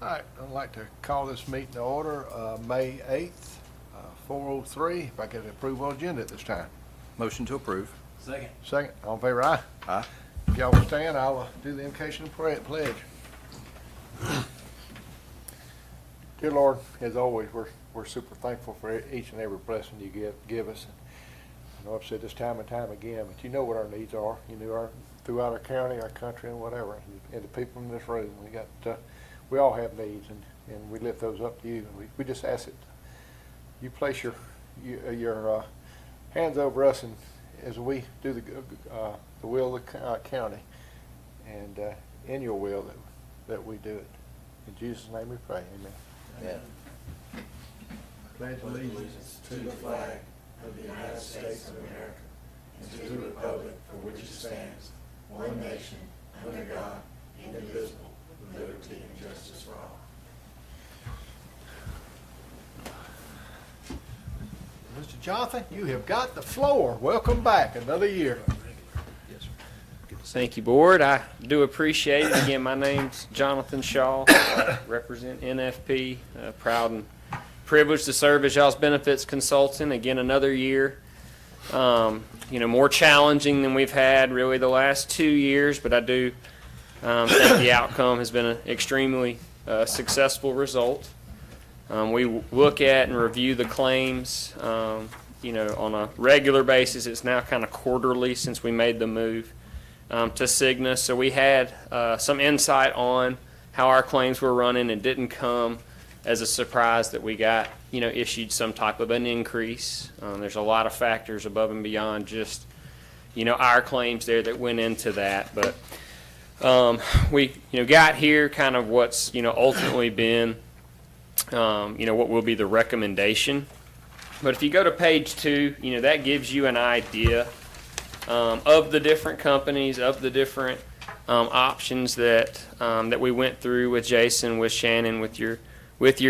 All right, I'd like to call this meeting to order, May 8th, 4:03. If I get the approval agenda at this time. Motion to approve. Second. Second, all in favor, aye? Aye. If y'all will stand, I will do the invocation and pledge. Dear Lord, as always, we're super thankful for each and every blessing you give us. I know I've said this time and time again, but you know what our needs are. You know throughout our county, our country, and whatever. And the people in this room, we all have needs, and we lift those up to you. And we just ask that you place your hands over us, and as we do the will of the county, and in your will that we do it. In Jesus' name we pray. Amen. Amen. Pledge allegiance to the flag of the United States of America and to the republic for which it stands, one nation, under God, indivisible, with liberty and justice for all. Mr. Jonathan, you have got the floor. Welcome back, another year. Thank you, Board. I do appreciate it. Again, my name's Jonathan Shaw. I represent NFP. Proud and privileged to serve as y'all's benefits consultant. Again, another year. More challenging than we've had really the last 2 years, but I do think the outcome has been an extremely successful result. We look at and review the claims, on a regular basis. It's now kind of quarterly since we made the move to Cigna. So we had some insight on how our claims were running. It didn't come as a surprise that we got, issued some type of an increase. There's a lot of factors above and beyond just, our claims there that went into that. But we, got here kind of what's, ultimately been, what will be the recommendation. But if you go to page 2, that gives you an idea of the different companies, of the different options that we went through with Jason, with Shannon, with your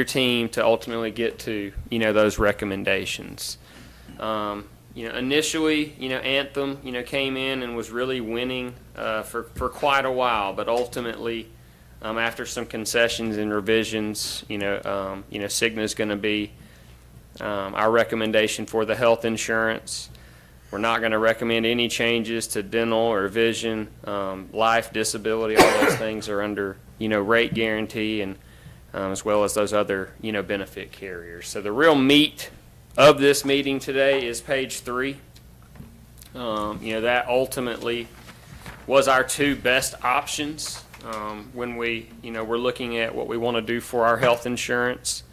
team to ultimately get to those recommendations. Initially, Anthem came in and was really winning for quite a while, but ultimately after some concessions and revisions, Cigna's going to be our recommendation for the health insurance. We're not going to recommend any changes to dental or vision, life, disability. All those things are under, rate guarantee, and as well as those other, benefit carriers. So the real meat of this meeting today is page 3. That ultimately was our 2 best options when we, we're looking at what we want to do for our health insurance.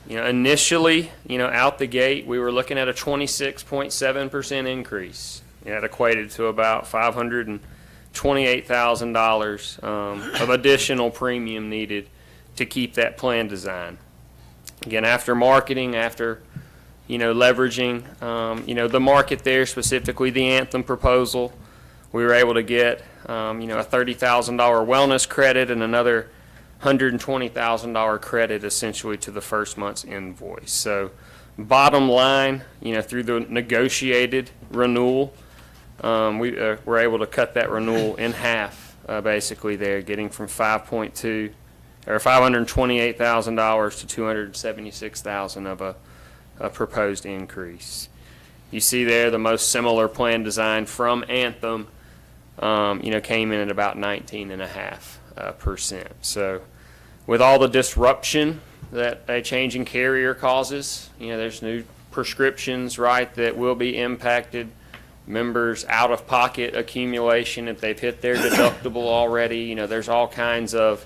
Initially, out the gate, we were looking at a 26.7% increase. That equated to about $528,000 of additional premium needed to keep that plan design. Again, after marketing, after, leveraging, the market there, specifically the Anthem proposal, we were able to get, a $30,000 wellness credit and another $120,000 credit essentially to the first month's invoice. So bottom line, through the negotiated renewal, we were able to cut that renewal in half, basically there, getting from $528,000 to $276,000 of a proposed increase. You see there the most similar plan design from Anthem, came in at about 19.5%. So with all the disruption that a changing carrier causes, there's new prescriptions, right, that will be impacted. Members out-of-pocket accumulation if they've hit their deductible already. There's all kinds of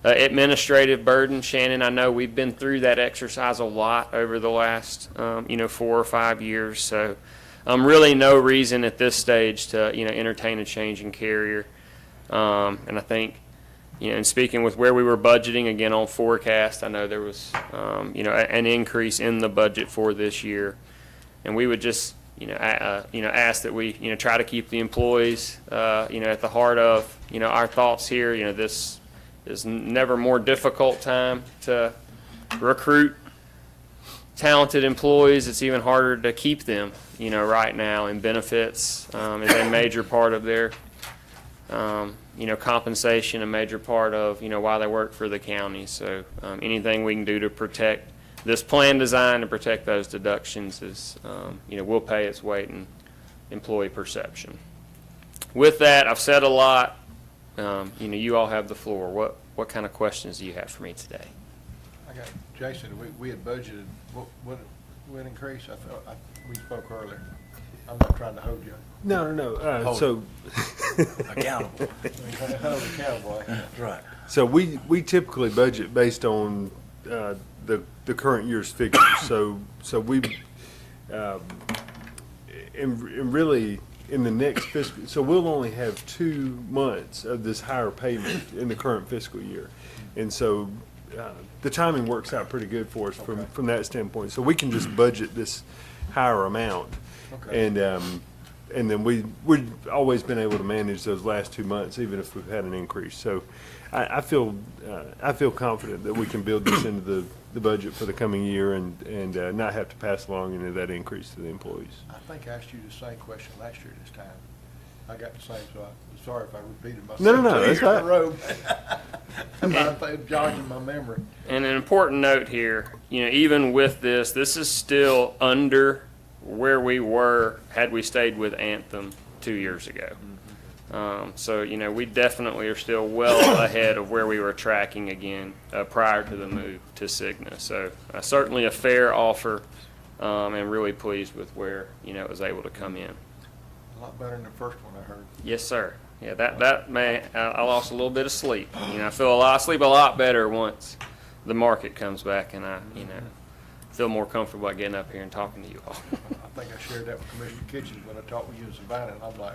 administrative burden. Shannon, I know we've been through that exercise a lot over the last, 4 or 5 years. So really no reason at this stage to, entertain a change in carrier. And I think, in speaking with where we were budgeting, again, on forecast, I know there was, an increase in the budget for this year. And we would just, ask that we, try to keep the employees, at the heart of, our thoughts here. This is never more difficult time to recruit talented employees. It's even harder to keep them, right now, and benefits is a major part of their compensation a major part of, why they work for the county. So anything we can do to protect this plan design and protect those deductions is, will pay its weight in employee perception. With that, I've said a lot. You all have the floor. What kind of questions do you have for me today? I got, Jason, we had budgeted, what increase? I thought, we spoke earlier. I'm not trying to hold you. No. So, Accountable. Hold accountable. Right. so we typically budget based on the current year's figures. So we, and really in the next fiscal, so we'll only have 2 months of this higher payment in the current fiscal year, and so the timing works out pretty good for us from that standpoint. So we can just budget this higher amount. Okay. And then we've always been able to manage those last 2 months, even if we've had an increase. So I feel confident that we can build this into the budget for the coming year and not have to pass along any of that increase to the employees. I think I asked you the same question last year this time. I got the same, so I'm sorry if I repeated myself. No, 2 years that's in a row. I'm jogging my memory. And an important note here, even with this is still under where we were had we stayed with Anthem 2 years ago. So, we definitely are still well ahead of where we were tracking again prior to the move to Cigna. So certainly a fair offer, and really pleased with where, it was able to come in. A lot better than the first one I heard. Yes, sir. Yeah, I lost a little bit of sleep. I sleep a lot better once the market comes back and I, feel more comfortable about getting up here and talking to you all. I think I shared that with Commissioner Kitchens when I talked with you in Savannah, and I'm like,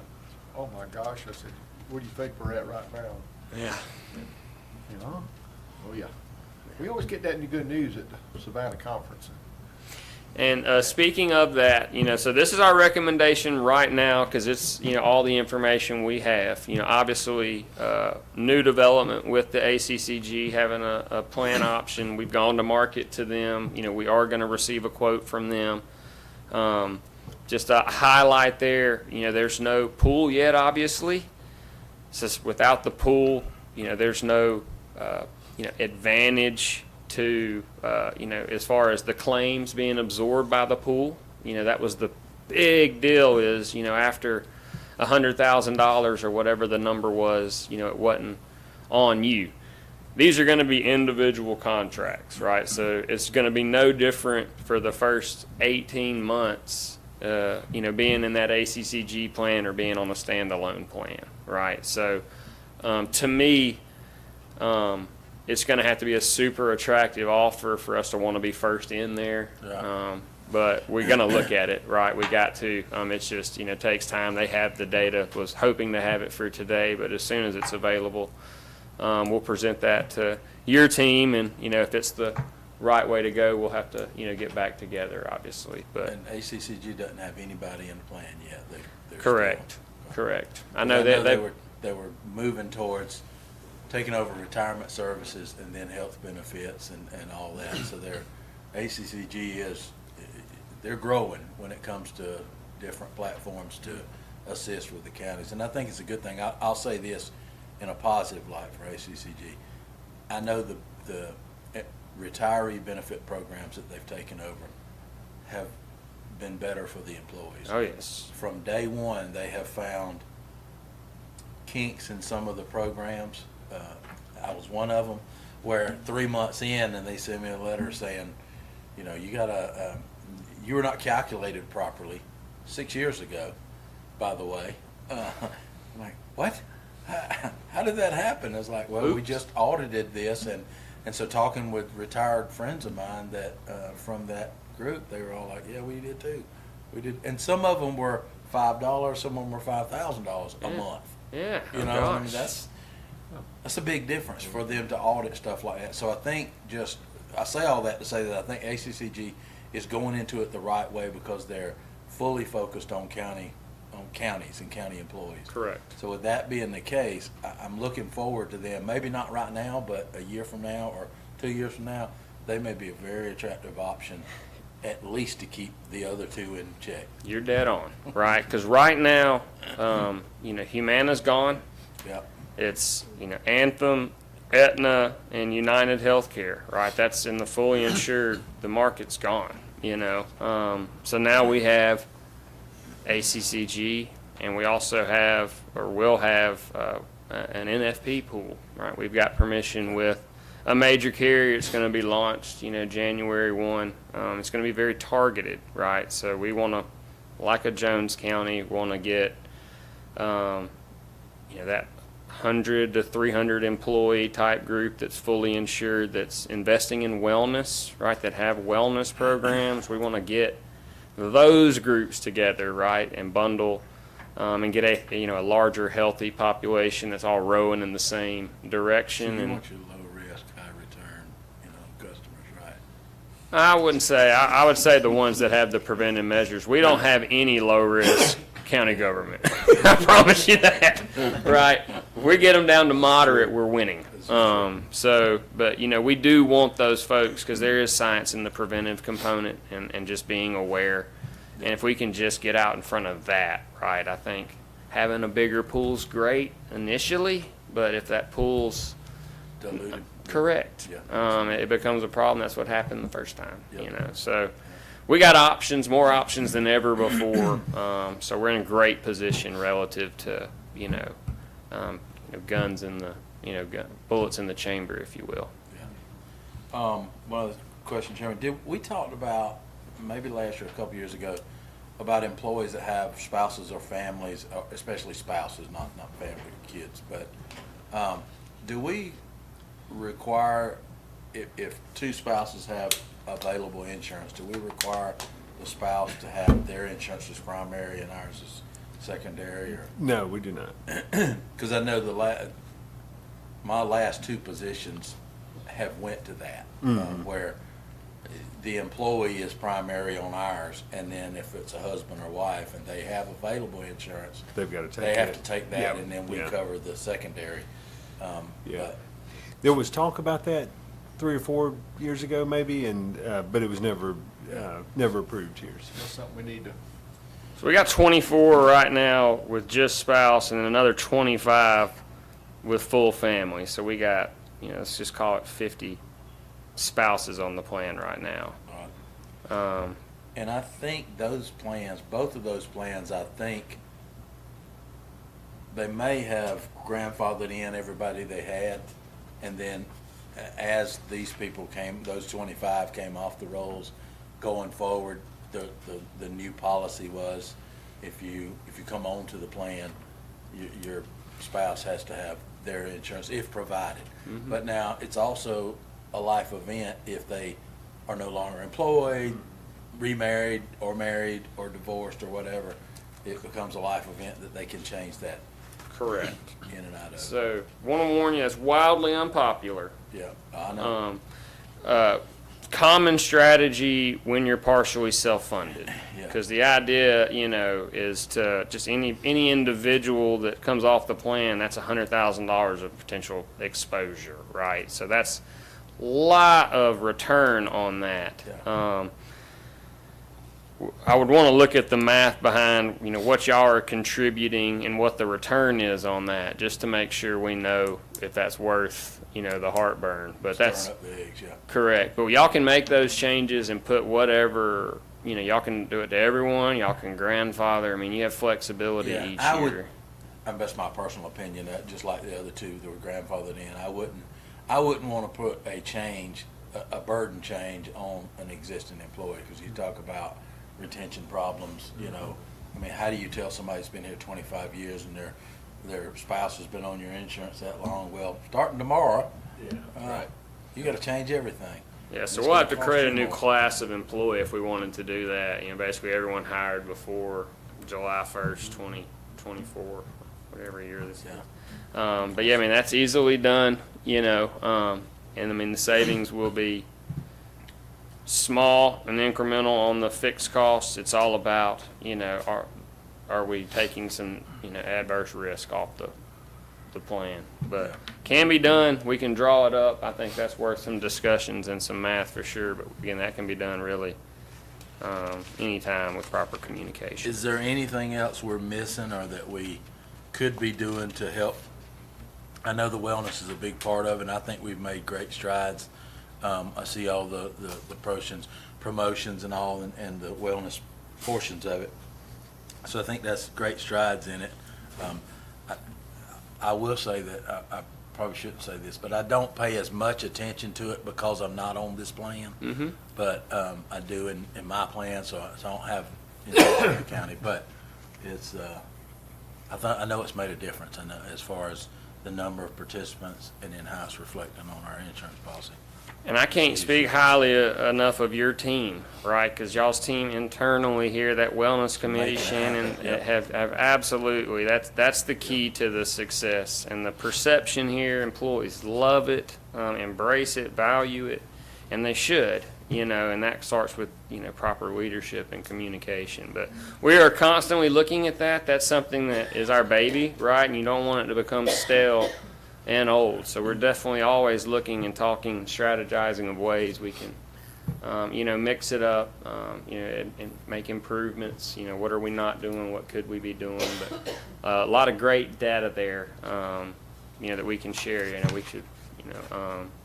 oh my gosh, I said, where do you think we're at right now? Yeah. Oh yeah. We always get that in the good news at the Savannah conference. And speaking of that, so this is our recommendation right now because it's, all the information we have. Obviously, new development with the ACCG having a plan option. We've gone to market to them. We are going to receive a quote from them. Just a highlight there, there's no pool yet, obviously. So without the pool, there's no, advantage to, as far as the claims being absorbed by the pool. That was the big deal is, after $100,000 or whatever the number was, it wasn't on you. These are going to be individual contracts, right? So it's going to be no different for the first 18 months, being in that ACCG plan or being on a standalone plan, right? So to me, it's going to have to be a super attractive offer for us to want to be first in there. Yeah. But we're going to look at it, right? We got to. It's just, takes time. They have the data. Was hoping to have it for today, but as soon as it's available, we'll present that to your team. And, if it's the right way to go, we'll have to, get back together, obviously. But And ACCG doesn't have anybody in the plan yet. They're correct. still- Correct. I know But that they were moving towards taking over retirement services and then health benefits and all that. So ACCG they're growing when it comes to different platforms to assist with the counties. And I think it's a good thing. I'll say this in a positive light for ACCG. I know the retiree benefit programs that they've taken over have been better for the employees. Oh, yes. From day one, they have found kinks in some of the programs. I was one of them where 3 months in and they sent me a letter saying, you were not calculated properly 6 years ago, by the way. I'm like, what? How did that happen? It's like, well, we Oops. just audited this. And so talking with retired friends of mine that from that group, they were all like, yeah, we did too. We did. And some of them were $5, some of them were $5,000 a month. Yeah. You Oh, know, I mean, gosh. that's a big difference for them to audit stuff like that. So I think I say all that to say that I think ACCG is going into it the right way because they're fully focused on counties and county employees. Correct. So with that being the case, I'm looking forward to them, maybe not right now, but a year from now or 2 years from now, they may be a very attractive option, at least to keep the other two in check. You're dead on, right? Because right now, Humana's gone. Yep. It's, Anthem, Aetna, and United Healthcare, right? That's in the fully insured, the market's gone, So now we have ACCG, and we also have, or will have, an NFP pool, right? We've got permission with a major carrier. It's going to be launched, January 1. It's going to be very targeted, right? So we want to, like a Jones County, want to get, that 100 to 300 employee type group that's fully insured, that's investing in wellness, right? That have wellness programs. We want to get those groups together, right, and bundle, and get a larger healthy population that's all rowing in the same direction. You And want your low risk, high return, customers, right? I wouldn't say. I would say the ones that have the preventive measures. We don't have any low risk county government. I promise you that. Right? If we get them down to moderate, we're winning. But we do want those folks, because there is science in the preventive component and just being aware. And if we can just get out in front of that, right? I think having a bigger pool's great initially, but if that pool's Diluted. correct, Yeah. it becomes a problem. That's what happened the first time, Yep. So we got options, more options than ever before. So we're in a great position relative to, guns in the, bullets in the chamber, if you will. One other question, Chairman. We talked about, maybe last year, a couple years ago, about employees that have spouses or families, especially spouses, not family, kids, but do we require, if two spouses have available insurance, do we require the spouse to have their insurance as primary and ours as secondary? Or No, we do not. because I know my last two positions have went to that, where the employee is primary on ours, and then if it's a husband or wife and they have available insurance, They've got to take they have it. to take that, Yeah, and then we yeah. cover the secondary. Yeah. But There was talk about that 3 or 4 years ago, maybe, and but it was never approved here. That's something we need to. So we got 24 right now with just spouse, and then another 25 with full family. So we got, let's just call it 50 spouses on the plan right now. And I think those plans, both of those plans, I think they may have grandfathered in everybody they had, and then as these people came, those 25 came off the rolls, going forward, the new policy was, if you come on to the plan, your spouse has to have their insurance if provided. But now it's also a life event if they are no longer employed, remarried or married or divorced or whatever. It becomes a life event that they can change that Correct. in and out of. So want to warn you, it's wildly unpopular. Yeah, I know. Common strategy when you're partially self-funded. Yeah. Because the idea, is to just any individual that comes off the plan, that's $100,000 of potential exposure, right? So that's a lot of return on that. Yeah. I would want to look at the math behind, what y'all are contributing and what the return is on that, just to make sure we know if that's worth, the heartburn. But that's Stirring up the eggs, yeah. correct. But y'all can make those changes and put whatever, y'all can do it to everyone. Y'all can grandfather. I mean, you have flexibility Yeah, each I would- year. And that's my personal opinion, just like the other two that were grandfathered in. I wouldn't want to put a burden change on an existing employee, because you talk about retention problems, I mean, how do you tell somebody that's been here 25 years and their spouse has been on your insurance that long? Well, starting tomorrow, you got to change everything. Yeah, so It's we'll have to gonna create a cost you new more. class of employee if we wanted to do that. Basically everyone hired before July 1st, 2024, whatever year this is. But yeah, I mean, that's easily done, and I mean, the savings will be small and incremental on the fixed costs. It's all about, are we taking some, adverse risk off the plan? But can be done. We can draw it up. I think that's worth some discussions and some math for sure. But again, that can be done really anytime with proper communication. Is there anything else we're missing or that we could be doing to help I know the wellness is a big part of it, and I think we've made great strides. I see all the promotions and all, and the wellness portions of it. So I think that's great strides in it. I will say that, I probably shouldn't say this, but I don't pay as much attention to it because I'm not on this plan. Mm-hmm. But I do in my plan, so I don't have insurance in the county. But it's, I know it's made a difference. I know as far as the number of participants and then how it's reflecting on our insurance policy. And I can't speak highly enough of your team, right? Because y'all's team internally here, that wellness committee, Make it Shannon, happen, yep. have absolutely, that's the key to the success. And the perception here, employees love it, embrace it, value it, and they should, and that starts with, proper leadership and communication. But we are constantly looking at that. That's something that is our baby, right? And you don't want it to become stale and old. So we're definitely always looking and talking, strategizing of ways we can, mix it up, and make improvements. What are we not doing? What could we be doing? But a lot of great data there, that we can share. We should,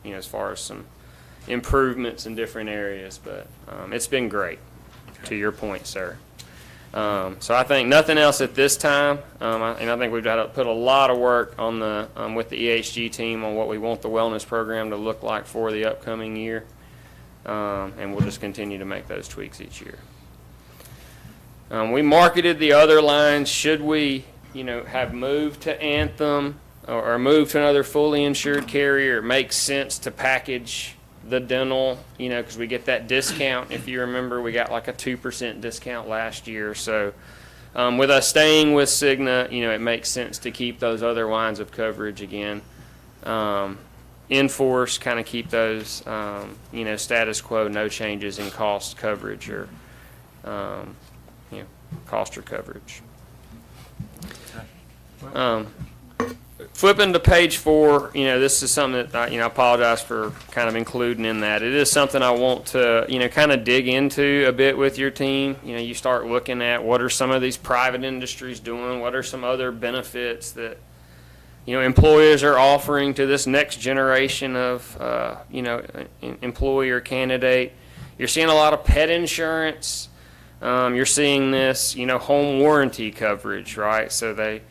as far as some improvements in different areas. But it's been great, to your point, sir. So I think nothing else at this time, and I think we've got to put a lot of work on with the EHG team on what we want the wellness program to look like for the upcoming year, and we'll just continue to make those tweaks each year. We marketed the other lines. Should we, have moved to Anthem or moved to another fully insured carrier? It makes sense to package the dental, because we get that discount. If you remember, we got like a 2% discount last year. So with us staying with Cigna, it makes sense to keep those other lines of coverage again in force, kind of keep those, status quo, no changes in cost coverage or, cost or coverage. Flipping to page 4, this is something that I apologize for kind of including in that. It is something I want to, kind of dig into a bit with your team. You start looking at what are some of these private industries doing? What are some other benefits that, employers are offering to this next generation of, employee or candidate? You're seeing a lot of pet insurance. You're seeing this, home warranty coverage, right? So they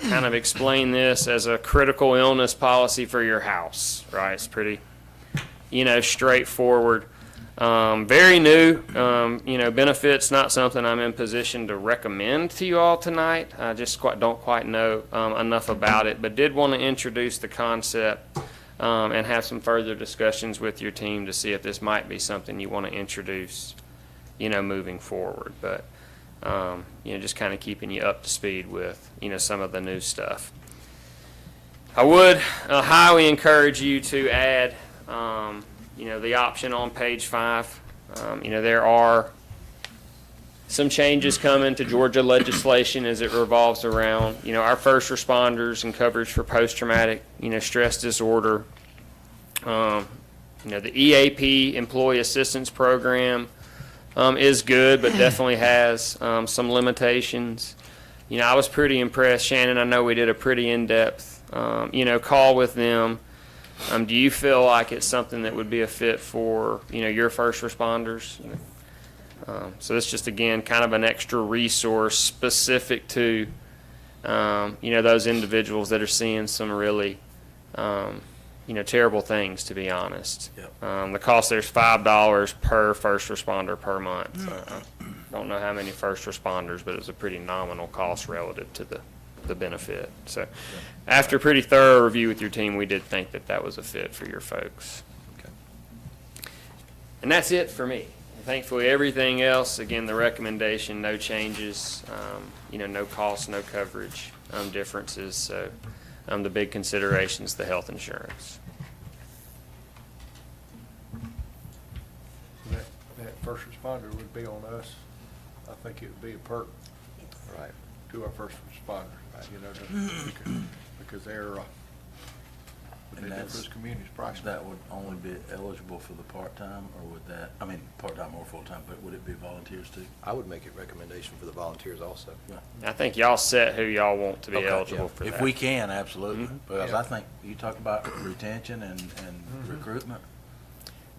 kind of explain this as a critical illness policy for your house, right? It's pretty, straightforward. Very new, benefits, not something I'm in position to recommend to you all tonight. I just don't quite know enough about it, but did want to introduce the concept and have some further discussions with your team to see if this might be something you want to introduce, moving forward. But just kind of keeping you up to speed with, some of the new stuff. I would highly encourage you to add, the option on page 5. There are some changes coming to Georgia legislation as it revolves around, our first responders and coverage for post-traumatic, stress disorder. The EAP, Employee Assistance Program, is good, but definitely has some limitations. I was pretty impressed, Shannon. I know we did a pretty in-depth, call with them. Do you feel like it's something that would be a fit for, your first responders? So it's just, again, kind of an extra resource specific to, those individuals that are seeing some really, terrible things, to be honest. Yep. The cost there's $5 per first responder per month. Don't know how many first responders, but it was a pretty nominal cost relative to the benefit. So after a pretty thorough review with your team, we did think that was a fit for your folks. Okay. And that's it for me. Thankfully, everything else, again, the recommendation, no changes, no cost, no coverage differences. So the big consideration is the health insurance. That first responder would be on us. I think it would be a perk, right, to our first responders, because they're, The And bid that's- for this community's price. That would only be eligible for the part-time, or would that, I mean, part-time or full-time, but would it be volunteers too? I would make a recommendation for the volunteers also. I think y'all set who y'all want to be Okay, eligible yeah. for If that. we can, absolutely, because Yeah. I think you talk about retention and recruitment.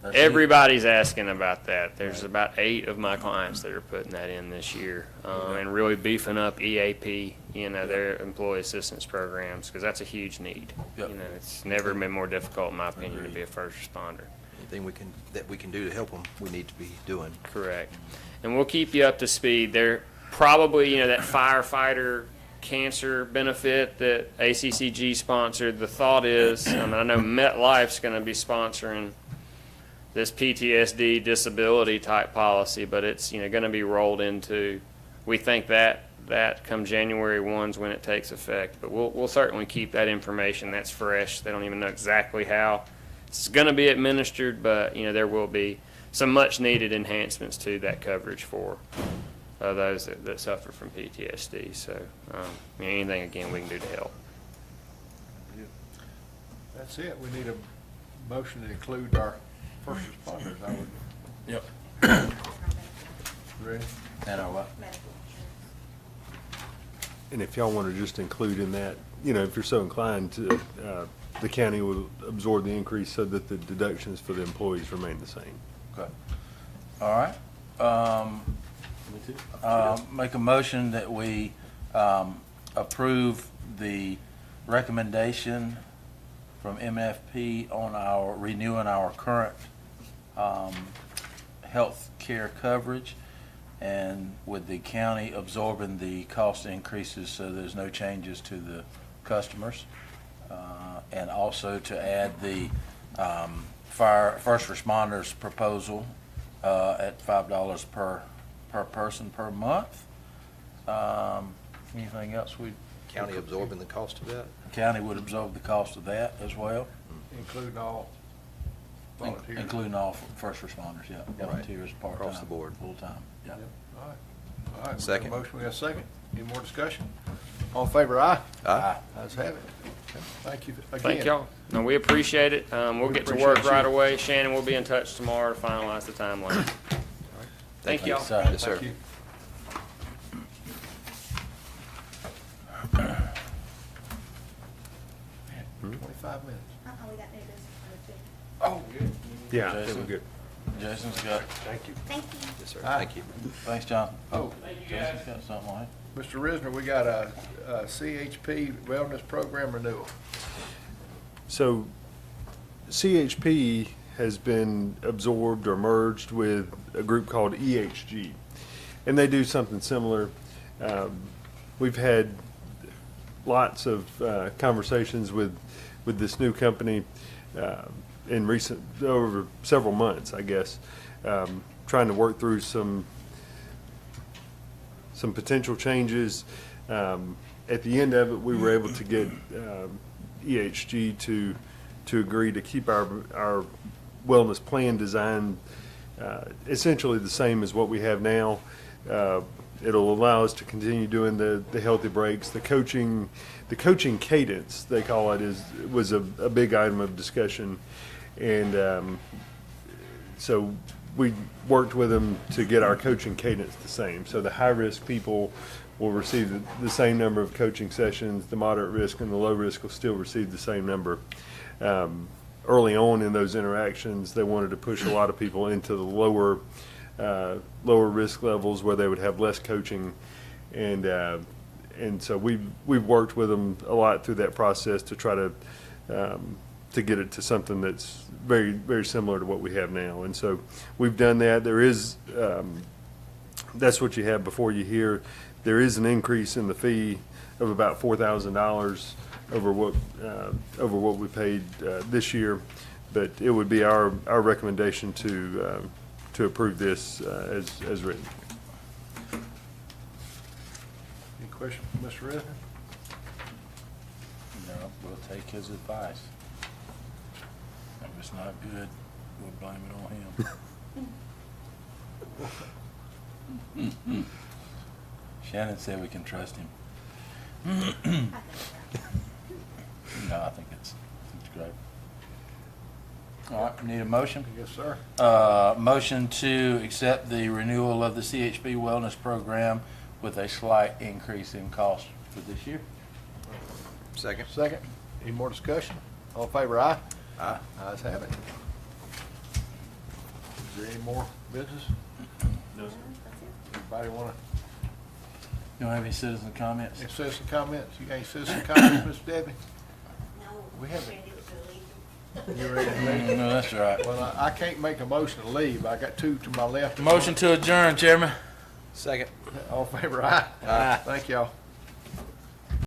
that's Everybody's asking about that. There's about 8 of my clients that are putting that in this year, and really beefing up EAP, their employee assistance programs, because that's a huge need. Yep. It's never been more difficult, in my opinion, to be a first responder. Anything that we can do to help them, we need to be doing. Correct. And we'll keep you up to speed. There probably, that firefighter cancer benefit that ACCG sponsored. The thought is, I know MetLife's going to be sponsoring this PTSD disability type policy, but it's, going to be rolled into, we think that come January 1's when it takes effect. But we'll certainly keep that information. That's fresh. They don't even know exactly how it's going to be administered, but, there will be some much needed enhancements to that coverage for those that suffer from PTSD. So, anything, again, we can do to help. That's it. We need a motion to include our first responders, I would. Yep. Ready? And our what? And if y'all want to just include in that, if you're so inclined to, the county will absorb the increase so that the deductions for the employees remain the same. Okay. All right. Make a motion that we approve the recommendation from MFP on our renewing our current health care coverage, and with the county absorbing the cost increases so there's no changes to the customers. And also to add the first responders proposal at $5 per person per month. Anything else County absorbing the cost of that? county would absorb the cost of that as well? Including all volunteers. Including all first responders, yeah. Volunteers, part-time. Across the board. Full-time, yeah. All right. All right. We got a Second. motion, we got a second. Any more discussion? All in favor, aye? Aye. Ayes have it. Thank you again. Thank y'all. No, we appreciate it. We'll get to work appreciate right you. away. Shannon will be in touch tomorrow to finalize the timeline. Thank y'all. sir. Yes, sir. Thank you. Man, 25 minutes. We got new business number 2. Oh, good. Yeah, I think Jason? we're good. Jason's got, Thank you. Thank you. Yes, sir. Aye. Thank you. thanks, John. Oh, Jason's got something on it. Mr. Risner, we got a CHP wellness program renewal. So CHP has been absorbed or merged with a group called EHG, and they do something similar. We've had lots of conversations with this new company in over several months, I guess, trying to work through some potential changes. At the end of it, we were able to get EHG to agree to keep our wellness plan design essentially the same as what we have now. It'll allow us to continue doing the healthy breaks, the coaching cadence, they call it, was a big item of discussion. And so we worked with them to get our coaching cadence the same. So the high-risk people will receive the same number of coaching sessions. The moderate risk and the low risk will still receive the same number. Early on in those interactions, they wanted to push a lot of people into the lower risk levels where they would have less coaching. And so we've worked with them a lot through that process to try to get it to something that's very, very similar to what we have now. And so we've done that. There is, that's what you have before you here. There is an increase in the fee of about $4,000 over what we paid this year. But it would be our recommendation to approve this as written. Any question from Mr. Risner? No, we'll take his advice. If it's not good, we'll blame it on him. Shannon said we can trust him. No, I think it's Okay. All right, need a motion? Yes, sir. Motion to accept the renewal of the CHP Wellness Program with a slight increase in cost for this year. Second. Second. Any more discussion? All in favor, aye? Aye. Ayes have it. Is there any more business? No, sir. Anybody wanna, You don't have any citizen comments? any citizen comments? You got any citizen comments, Miss Debbie? No, We haven't. ready to leave. You ready to leave? No, that's all right. Well, I can't make a motion to leave. I got two to my left. Motion to adjourn, Chairman. Second. All in favor, aye? Aye. Thank y'all.